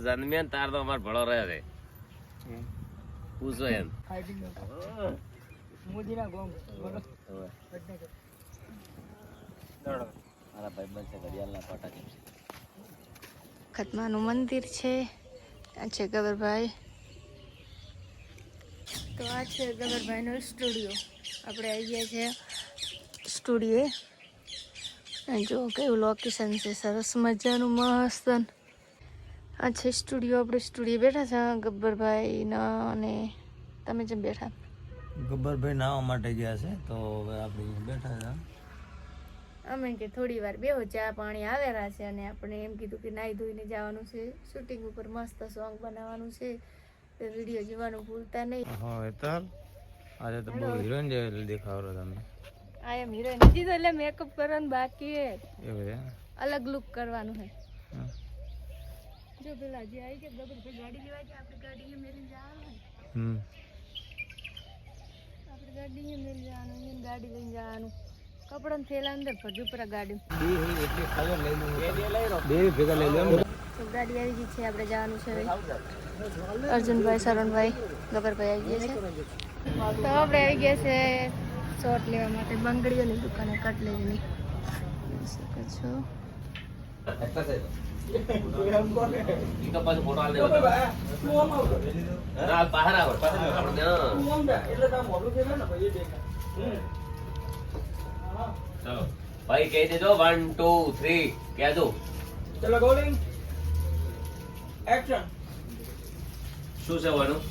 જન્મે તાર તો અમાર ભળો રહે છે પૂછો એમ મોદીના ગોમ બોલો મારા ભાઈ બનશે ઘડિયાળના પાટા છે ખતમાનું મંદિર છે આ છે ગબરભાઈ તો આ છે ગબરભાઈનો સ્ટુડિયો આપણે આવી ગયા છે સ્ટુડિયો જો કેવું લોકેશન છે સરસ મજાનું મસ્ત આ છે સ્ટુડિયો આપણે સ્ટુડિયો બેઠા છે ગબ્બરભાઈના અને તમે જેમ બેઠા ગબ્બરભાઈ નાવા માટે ગયા છે તો હવે આપણે બેઠા છે અમે કે થોડી વાર બેહો ચા પાણી આવેલા છે અને આપણે એમ કીધું કે નાહી ધોઈને જવાનું છે શૂટિંગ ઉપર મસ્ત સોંગ બનાવવાનું છે તો વિડીયો જોવાનું ભૂલતા નહીં હા એ તો આજે તો બહુ હિરોઈન જેવી દેખાવ તમે આ એમ હિરોઈન હજી તો એટલે મેકઅપ કરવાનું બાકી હે એવું છે અલગ લુક કરવાનું છે જો પેલા જે આવી કે ગબરભાઈ ગાડી લેવા કે આપણે ગાડી મેલી જવાનું આપણે ગાડી મેલી જવાનું એને ગાડી લઈને જવાનું કપડાં થેલા અંદર ભરજો પર ગાડી બે ભેગા લઈ લો તો ગાડી આવી ગઈ છે આપણે જવાનું છે અર્જુનભાઈ શરણભાઈ ગબરભાઈ આવી ગયા છે તો આપણે આવી ગયા છે શોટ લેવા માટે બંગડીઓની દુકાને કટલેરીની શકો છો તો પાછું ફોટો આલ દેવો બહાર આવો આપણે ચલો ભાઈ કહી દેજો 1 2 3 કહેજો ચલો ગોલિંગ એક્શન શું છે વાનું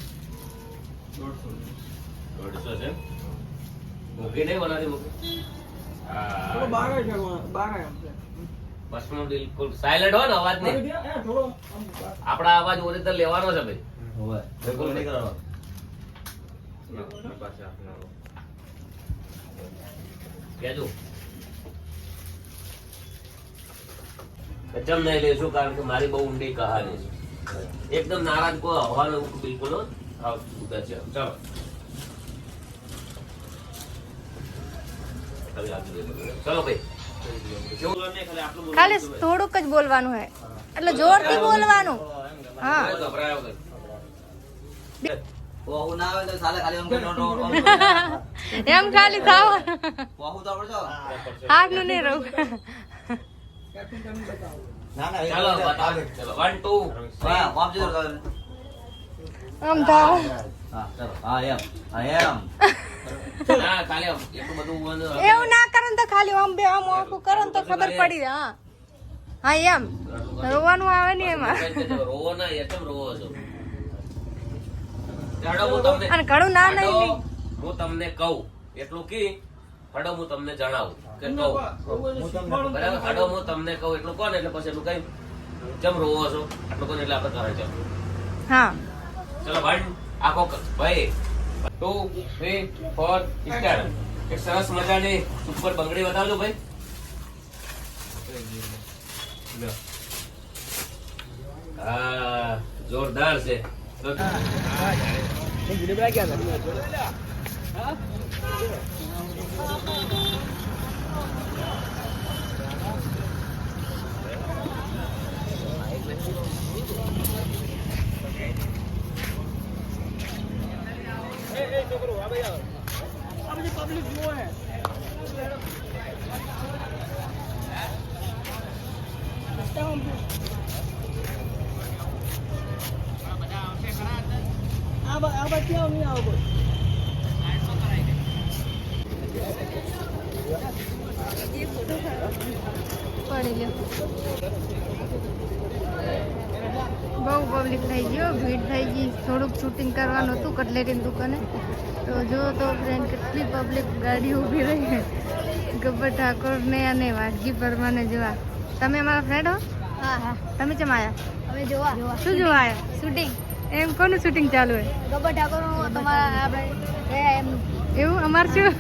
150 છે મૂકી નહીં બનાવી મૂકી થોડો બહાર છે બહાર છે બસ નું બિલકુલ સાયલેન્ટ હોય ને અવાજ નહીં થોડો આપડા અવાજ ઓરિજિનલ લેવાનો છે ભાઈ હોવે બિલકુલ નહીં કરવાનો કહેજો જમ નહીં લેશું કારણ કે મારી બહુ ઊંડી કહાની છે એકદમ નારાજ કો હવાનો બિલકુલ ઉધર છે ચલો ચલો ભાઈ ખાલી થોડુંક જ બોલવાનું હે એટલે જોરથી બોલવાનું હા બહુ ના આવે તો સાલે ખાલી એમ ખાલી થાવ બહુ તો આવડજો હાથ નું નહીં રહું ના ના ચલો બતાવો ચલો 1 2 હા વાપ જો કર આમ થાવ હા ચલો હા એમ ના ખાલી એટલું બધું એવું ના કરે તો ખાલી આમ બે આમ આખું કરે તો ખબર પડી જાય હા હા એમ રોવાનું આવે ને એમાં રોવો ના એમ રોવો છો હડો હું તમને અને ઘણું ના નહીં હું તમને કહું એટલું કી હડો હું તમને જણાવું કે કહું બરાબર હડો હું તમને કહું એટલું કોણ એટલે પછી એટલું કઈ જમ રોવો છો આટલું કોણ એટલે આપણે કરે છે હા ચલો ભાઈ આખો ભાઈ 2 3 4 સ્ટાર્ટ એક સરસ મજાની સુપર બંગડી બતાવજો ભાઈ હા જોરદાર છે પબ્લિક જુઓ હે આ બાકી આવ નહીં આવો કોઈ પડી લ્યો બહુ પબ્લિક થઈ ગયો ભીડ થઈ ગઈ થોડુંક શૂટિંગ કરવાનું હતું કટલેરીની દુકાને તો જો તો ફ્રેન્ડ કેટલી પબ્લિક ગાડી ઊભી રહી ગબ્બર ઠાકોરને અને વાઘજી પરમાને જોવા તમે અમારા ફ્રેન્ડ હો હા હા તમે કેમ આવ્યા અમે જોવા શું જોવા આવ્યા શૂટિંગ એમ કોનું શૂટિંગ ચાલુ હોય ગબ્બર ઠાકોરનું તમારા આપણે એવું અમાર શું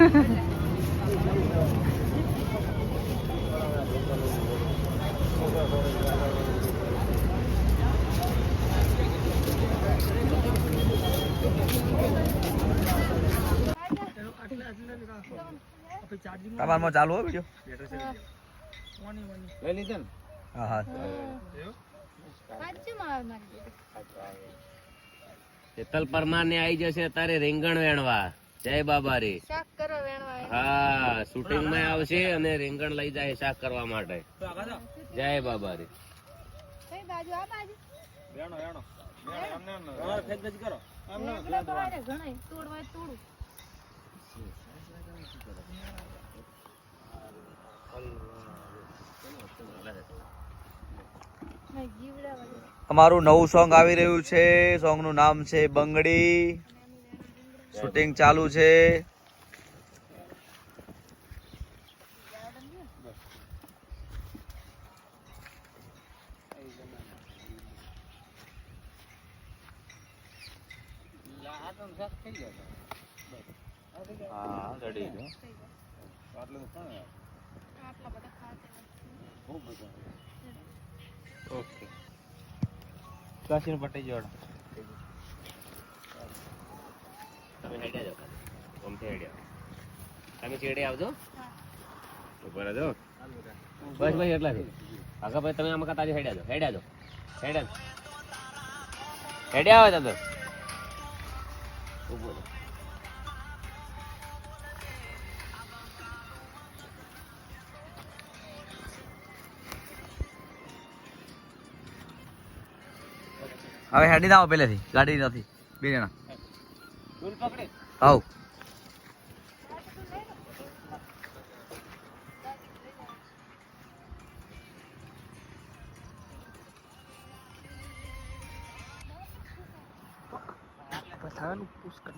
તમારમાં ચાલુ હોય વિડિયો લઈ લીધે ને હા હા સાચું આવે મારી જોડે. હેતલ પરમાર ને આવી જશે અત્યારે રીંગણ વેણવા. જય બાબા રે. શાક કરો વેણવા આવે. હા શૂટિંગ માં આવશે અને રીંગણ લઈ જાય શાક કરવા માટે. જય બાબા રે. કઈ બાજુ આ બાજુ વેણો વેણો પેલા તો આરે ઘણાય તોડવાય તોડું. નહીં, જીવડા વાળું. અમારું નવું સોંગ આવી રહ્યું છે. સોંગ નું નામ છે બંગડી. શૂટિંગ ચાલુ છે. હા રેડી છે. આટલા બધા ખાતે ઓકે કાશી પટ્ટી જોડ. તમે હેડ્યા જાઓ ગમથી હેડ્યા. તમે ચેડે આવજો. ઉપર આવજો. બસ ભાઈ એટલા છે. આગળ ભાઈ તમે આમાં તાજી હેડ્યા જાઓ. હેડ્યા જાઓ. હેડ્યા આવે તમે. ઉભો રહો. હવે હેડી ના આવો પહેલેથી ગાડી નથી બે જણા. ટૂલ પકડે. આવ